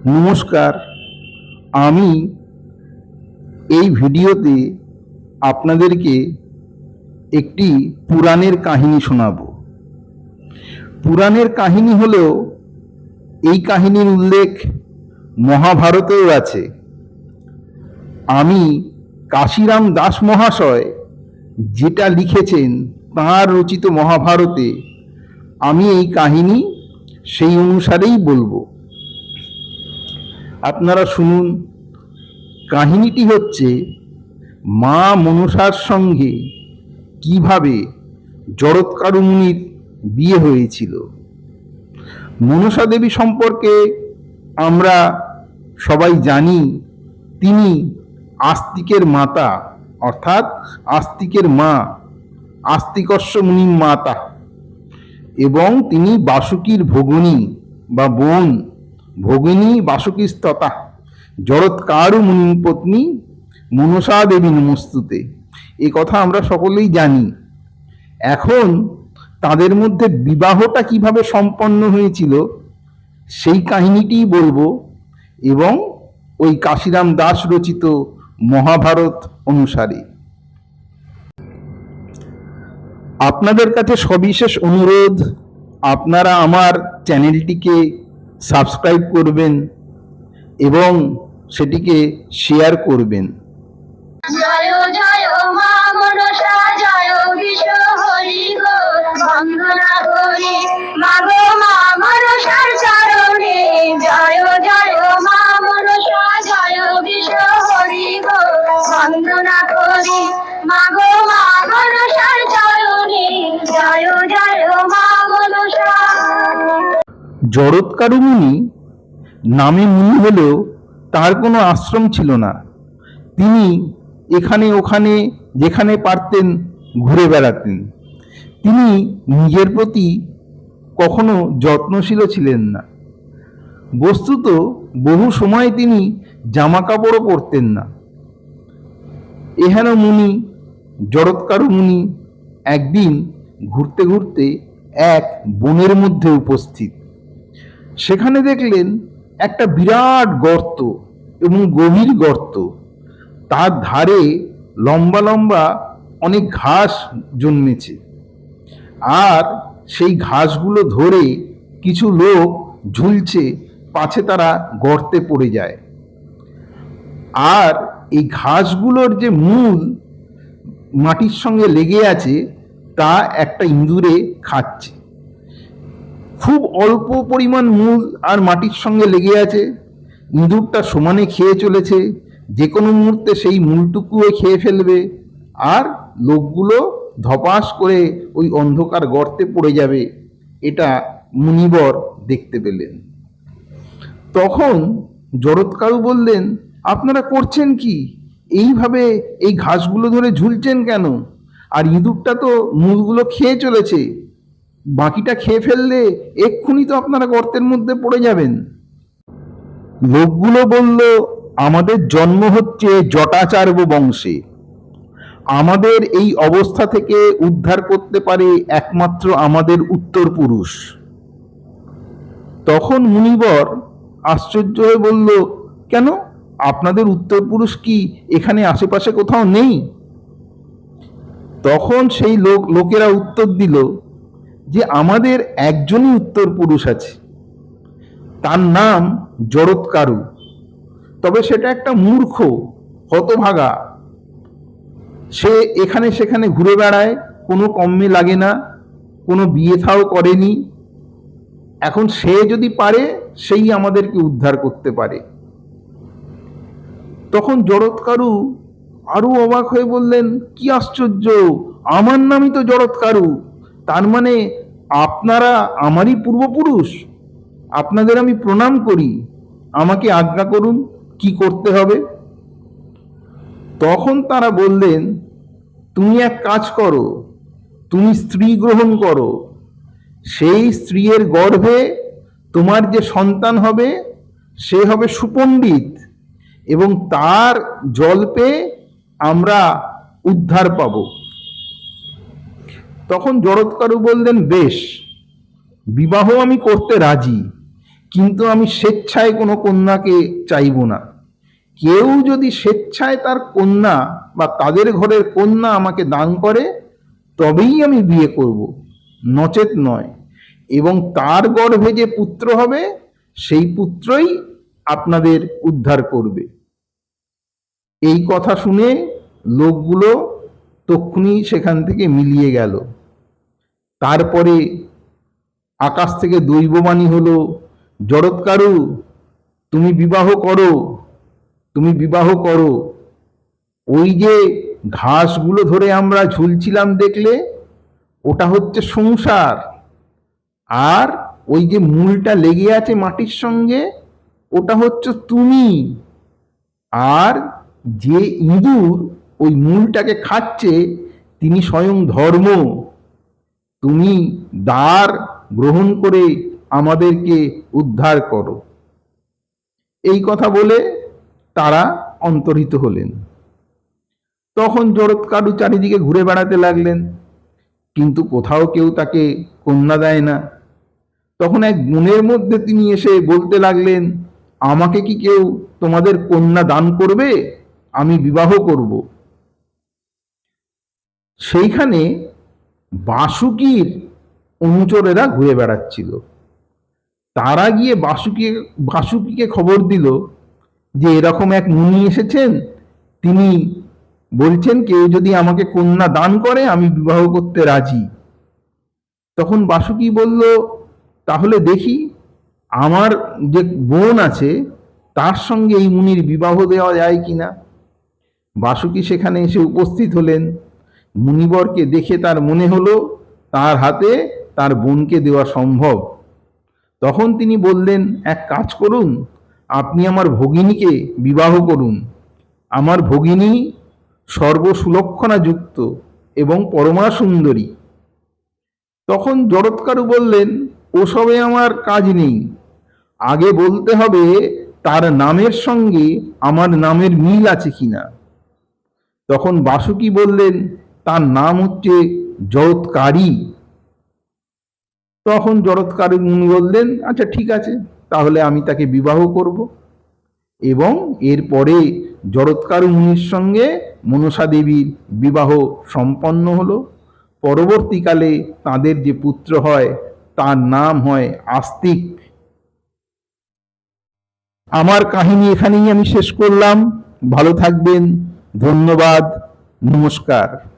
নমস্কার। আমি এই ভিডিওতে আপনাদেরকে একটি পুরাণের কাহিনী শোনাব। পুরাণের কাহিনী হলেও এই কাহিনীর উল্লেখ মহাভারতেও আছে। আমি কাশিরাম দাস মহাশয় যেটা লিখেছেন তাঁর রচিত মহাভারতে আমি এই কাহিনী সেই অনুসারেই বলবো। আপনারা শুনুন। কাহিনীটি হচ্ছে মা মনসার সঙ্গে কিভাবে জরৎকারু মুনির বিয়ে হয়েছিল। মনসা দেবী সম্পর্কে আমরা সবাই জানি, তিনি আস্তিকের মাতা, অর্থাৎ আস্তিকের মা, আস্তিকস্য মুনির মাতা, এবং তিনি বাসুকীর ভগিনী বা বোন, ভগিনী বাসুকীস্ততা জরৎকারু মুনির পত্নী মনসা দেবী নমস্তুতে। এ কথা আমরা সকলেই জানি। এখন তাদের মধ্যে বিবাহটা কিভাবে সম্পন্ন হয়েছিল সেই কাহিনীটিই বলবো, এবং ওই কাশিরাম দাস রচিত মহাভারত অনুসারে। আপনাদের কাছে সবিশেষ অনুরোধ, আপনারা আমার চ্যানেলটিকে সাবস্ক্রাইব করবেন এবং সেটিকে শেয়ার করবেন। জয় জয় মা মনসা, জয় বিশ্ব হরি গো, বন্দনা করি মাগো মা মনসার চরণে। জয় জয় মা মনসা, জয় বিশ্ব হরি গো, বন্দনা করি মাগো মা মনসার চরণে। জয় জয় মা মনসা। জরৎকারু মুনি নামে মুনি হলেও তার কোনো আশ্রম ছিল না। তিনি এখানে ওখানে যেখানে পারতেন ঘুরে বেড়াতেন। তিনি নিজের প্রতি কখনো যত্নশীল ছিলেন না। বস্তুত বহু সময় তিনি জামা কাপড়ও পরতেন না। এহেন মুনি জরৎকারু মুনি একদিন ঘুরতে ঘুরতে এক বনের মধ্যে উপস্থিত। সেখানে দেখলেন একটা বিরাট গর্ত এবং গভীর গর্ত, তার ধারে লম্বা লম্বা অনেক ঘাস জন্মেছে, আর সেই ঘাসগুলো ধরে কিছু লোক ঝুলছে, পাছে তারা গর্তে পড়ে যায়। আর এই ঘাসগুলোর যে মূল মাটির সঙ্গে লেগে আছে তা একটা ইঁদুরে খাচ্ছে। খুব অল্প পরিমাণ মূল আর মাটির সঙ্গে লেগে আছে, ইঁদুরটা সমানে খেয়ে চলেছে, যে কোনো মুহূর্তে সেই মূলটুকুও খেয়ে ফেলবে, আর লোকগুলো ধপাস করে ওই অন্ধকার গর্তে পড়ে যাবে। এটা মুনিবর দেখতে পেলেন। তখন জরৎকারু বললেন, আপনারা করছেন কি? এইভাবে এই ঘাসগুলো ধরে ঝুলছেন কেন? আর ইঁদুরটা তো মূলগুলো খেয়ে চলেছে, বাকিটা খেয়ে ফেললে এক্ষুনি তো আপনারা গর্তের মধ্যে পড়ে যাবেন। লোকগুলো বলল, আমাদের জন্ম হচ্ছে জটাচার্য বংশে, আমাদের এই অবস্থা থেকে উদ্ধার করতে পারে একমাত্র আমাদের উত্তর পুরুষ। তখন মুনিবর আশ্চর্য হয়ে বলল, কেন, আপনাদের উত্তর পুরুষ কি এখানে আশেপাশে কোথাও নেই? তখন সেই লোকেরা উত্তর দিল যে আমাদের একজনই উত্তর পুরুষ আছে, তার নাম জরৎকারু। তবে সেটা একটা মূর্খ, হতভাগা। সে এখানে সেখানে ঘুরে বেড়ায়, কোনো কম্মে লাগে না, কোনো বিয়ে থাও করেনি। এখন সে যদি পারে, সেই আমাদেরকে উদ্ধার করতে পারে। তখন জরৎকারু আরো অবাক হয়ে বললেন, কি আশ্চর্য, আমার নামই তো জরৎকারু, তার মানে আপনারা আমারই পূর্বপুরুষ। আপনাদের আমি প্রণাম করি, আমাকে আজ্ঞা করুন কি করতে হবে। তখন তারা বললেন, তুমি এক কাজ করো, তুমি স্ত্রী গ্রহণ করো, সেই স্ত্রীর গর্ভে তোমার যে সন্তান হবে সে হবে সুপণ্ডিত, এবং তার জল পেয়ে আমরা উদ্ধার পাব। তখন জরৎকারু বললেন, বেশ, বিবাহ আমি করতে রাজি, কিন্তু আমি স্বেচ্ছায় কোনো কন্যাকে চাইব না। কেউ যদি স্বেচ্ছায় তার কন্যা বা তাদের ঘরের কন্যা আমাকে দান করে তবেই আমি বিয়ে করব, নচেত নয়। এবং তার গর্ভে যে পুত্র হবে সেই পুত্রই আপনাদের উদ্ধার করবে। এই কথা শুনে লোকগুলো তক্ষুনি সেখান থেকে মিলিয়ে গেল। তারপরে আকাশ থেকে দৈববাণী হলো, জরৎকারু তুমি বিবাহ করো, তুমি বিবাহ করো। ওই যে ঘাসগুলো ধরে আমরা ঝুলছিলাম দেখলে, ওটা হচ্ছে সংসার। আর ওই যে মূলটা লেগে আছে মাটির সঙ্গে, ওটা হচ্ছে তুমি। আর যে ইঁদুর ওই মূলটাকে খাচ্ছে তিনি স্বয়ং ধর্ম। তুমি দ্বার গ্রহণ করে আমাদেরকে উদ্ধার করো। এই কথা বলে তারা অন্তর্হিত হলেন। তখন জরৎকারু চারিদিকে ঘুরে বেড়াতে লাগলেন, কিন্তু কোথাও কেউ তাকে কন্যা দেয় না। তখন এক বনের মধ্যে তিনি এসে বলতে লাগলেন, আমাকে কি কেউ তোমাদের কন্যা দান করবে? আমি বিবাহ করব। সেইখানে বাসুকীর অনুচরেরা ঘুরে বেড়াচ্ছিল। তারা গিয়ে বাসুকীকে খবর দিল যে এরকম এক মুনি এসেছেন, তিনি বলছেন কেউ যদি আমাকে কন্যা দান করে আমি বিবাহ করতে রাজি। তখন বাসুকী বলল, তাহলে দেখি আমার যে বোন আছে তার সঙ্গে এই মুনির বিবাহ দেওয়া যায় কিনা। বাসুকী সেখানে এসে উপস্থিত হলেন। মুনিবরকে দেখে তার মনে হলো তার হাতে তার বোনকে দেওয়া সম্ভব। তখন তিনি বললেন, এক কাজ করুন, আপনি আমার ভগিনীকে বিবাহ করুন। আমার ভগিনী সর্বসুলক্ষণা যুক্ত এবং পরমা সুন্দরী। তখন জরৎকারু বললেন, ওসবে আমার কাজ নেই, আগে বলতে হবে তার নামের সঙ্গে আমার নামের মিল আছে কিনা। তখন বাসুকী বললেন, তার নাম হচ্ছে জরৎকারী। তখন জরৎকারী মুনি বললেন, আচ্ছা ঠিক আছে, তাহলে আমি তাকে বিবাহ করব। এবং এরপরে জরৎকারু মুনির সঙ্গে মনসা দেবীর বিবাহ সম্পন্ন হলো। পরবর্তীকালে তাদের যে পুত্র হয় তার নাম হয় আস্তিক। আমার কাহিনী এখানেই আমি শেষ করলাম। ভালো থাকবেন। ধন্যবাদ। নমস্কার।